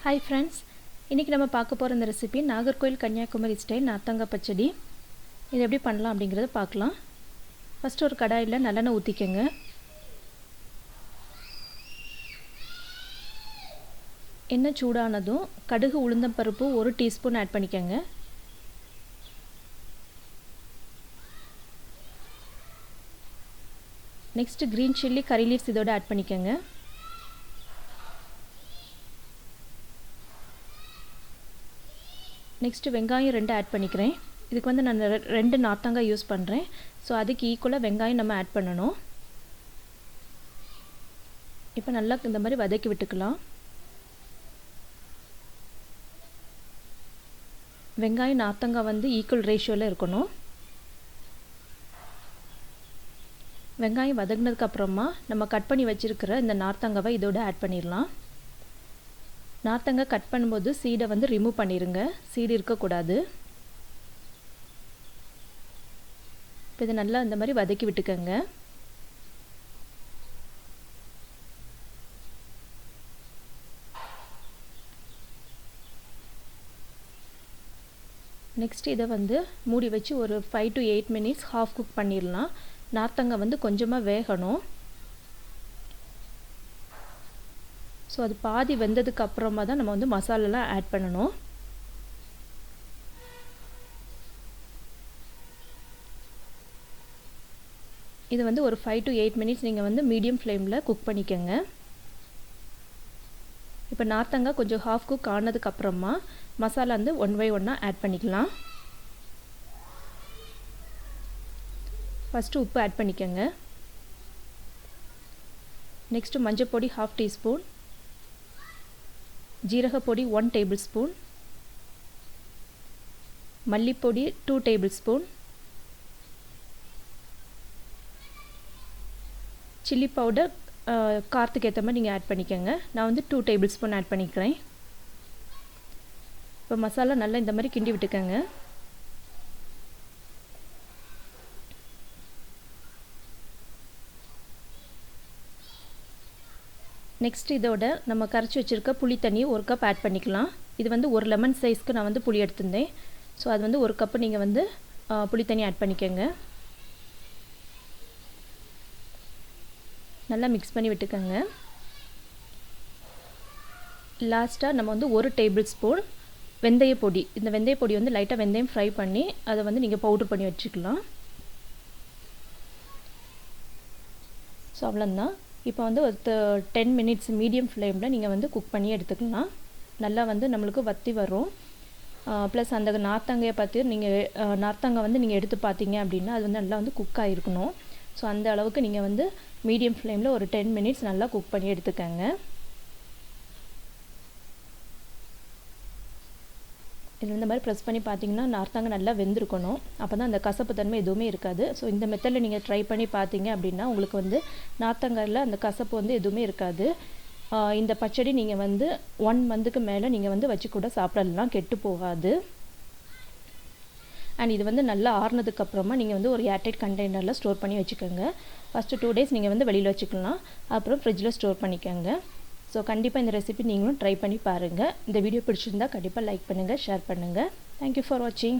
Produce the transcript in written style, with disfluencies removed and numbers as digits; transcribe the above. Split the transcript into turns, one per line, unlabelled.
Hi friends, இன்னைக்கு நம்ம பார்க்க போற இந்த ரெசிபி நாகர்கோயில் கன்னியாகுமரி ஸ்டைல் நார்த்தங்காய் பச்சடி. இது எப்படி பண்ணலாம் அப்படிங்கறத பார்க்கலாம். ஃபர்ஸ்ட் ஒரு கடாயில நல்லெண்ணெய் ஊத்திக்கங்க. எண்ணெய் சூடானதும் கடுகு உளுந்தம் பருப்பு 1 டீஸ்பூன் ஆட் பண்ணிக்கங்க. Next green chilli curry leaves இதோட ஆட் பண்ணிக்கங்க. நெக்ஸ்ட் வெங்காயம் 2 ஆட் பண்ணிக்கிறேன். இதுக்கு வந்து நான் 2 நார்த்தங்காய் யூஸ் பண்றேன். சோ அதுக்கு ஈக்குவலா வெங்காயம் நம்ம ஆட் பண்ணனும். இப்போ நல்லா இந்த மாதிரி வதக்கி விட்டுக்கலாம். வெங்காயம் நார்த்தங்காய் வந்து ஈக்குவல் ரேஷியோல இருக்கணும். வெங்காயம் வதங்கினதுக்கு அப்புறமா நம்ம கட் பண்ணி வச்சிருக்கிற இந்த நார்த்தங்காவை இதோட ஆட் பண்ணிரலாம். நார்த்தங்காய் கட் பண்ணும்போது சீடை வந்து ரிமூவ் பண்ணிருங்க. சீடு இருக்க கூடாது. இப்போ இத நல்லா இந்த மாதிரி வதக்கி விட்டுக்கங்க. நெக்ஸ்ட் இத வந்து மூடி வச்சு ஒரு 5 to 8 minutes half cook பண்ணிரலாம். நார்த்தங்காய் வந்து கொஞ்சமா வேகணும். சோ அது பாதி வெந்ததுக்கு அப்புறமா தான் நம்ம வந்து மசாலா எல்லாம் ஆட் பண்ணனும். இது வந்து ஒரு 5 to 8 minutes நீங்க வந்து மீடியம் ஃப்ளேம்ல குக் பண்ணிக்கங்க. இப்போ நார்த்தங்காய் கொஞ்சம் half cook ஆனதுக்கு அப்புறமா மசாலா வந்து ஒன் பை ஒன்னா ஆட் பண்ணிக்கலாம். ஃபர்ஸ்ட் உப்பு ஆட் பண்ணிக்கங்க. நெக்ஸ்ட் மஞ்சள் பொடி 1/2 டீஸ்பூன். ஜீரக பொடி 1 டேபிள்ஸ்பூன். மல்லிப்பொடி 2 டேபிள்ஸ்பூன். சில்லி பவுடர் காரத்துக்கு ஏத்த மாதிரி நீங்க ஆட் பண்ணிக்கங்க. நான் வந்து 2 டேபிள்ஸ்பூன் ஆட் பண்ணிக்கிறேன். இப்போ மசாலா நல்லா இந்த மாதிரி கிண்டி விட்டுக்கங்க. நெக்ஸ்ட் இதோட நம்ம கரைச்சு வச்சிருக்க புளி தண்ணி 1 கப் ஆட் பண்ணிக்கலாம். இது வந்து ஒரு லெமன் சைஸ்க்கு நான் வந்து புளி எடுத்துட்டேன். சோ அது வந்து 1 கப் நீங்க வந்து புளி தண்ணி ஆட் பண்ணிக்கங்க. நல்லா mix பண்ணி விட்டுக்கங்க. லாஸ்டா நம்ம வந்து 1 டேபிள்ஸ்பூன் வெந்தய பொடி. இந்த வெந்தய பொடி வந்து லைட்டா வெந்தயம் ஃப்ரை பண்ணி அத வந்து நீங்க பவுடர் பண்ணி வச்சுக்கலாம். சோ அவ்வளவுதான். இப்போ வந்து ஒரு 10 minutes மீடியம் ஃப்ளேம்ல நீங்க வந்து குக் பண்ணி எடுத்துக்கலாம். நல்லா வந்து நமக்கு வத்தி வரும். ப்ளஸ் அந்த நார்த்தங்காயை பத்தி நீங்க நார்த்தங்காய் வந்து நீங்க எடுத்து பாத்தீங்க அப்படினா அது வந்து நல்லா வந்து குக் ஆயிருக்கணும். சோ அந்த அளவுக்கு நீங்க வந்து மீடியம் ஃப்ளேம்ல ஒரு 10 minutes நல்லா குக் பண்ணி எடுத்துக்கங்க. இந்த மாதிரி பிரஸ் பண்ணி பாத்தீங்கன்னா நார்த்தங்காய் நல்லா வெந்திருக்கணும். அப்பதான் அந்த கசப்பு தன்மை எதுவுமே இருக்காது. சோ இந்த மெத்தட்ல நீங்க ட்ரை பண்ணி பாத்தீங்க அப்படினா உங்களுக்கு வந்து நார்த்தங்காயில அந்த கசப்பு வந்து எதுவுமே இருக்காது. இந்த பச்சடி நீங்க வந்து 1 monthக்கு மேல நீங்க வந்து வச்சு கூட சாப்பிடலாம். கெட்டு போகாது. and இது வந்து நல்லா ஆறுனதுக்கு அப்புறமா நீங்க வந்து ஒரு ஏர்டைட் கண்டெய்னர்ல ஸ்டோர் பண்ணி வச்சுக்கோங்க. ஃபர்ஸ்ட் 2 days நீங்க வந்து வெளியில வச்சுக்கலாம். அப்புறம் ஃப்ரிட்ஜ்ல ஸ்டோர் பண்ணிக்கங்க. சோ கண்டிப்பா இந்த ரெசிபி நீங்களும் ட்ரை பண்ணி பாருங்க. இந்த வீடியோ பிடிச்சிருந்தா கண்டிப்பா லைக் பண்ணுங்க, ஷேர் பண்ணுங்க. Thank you for watching.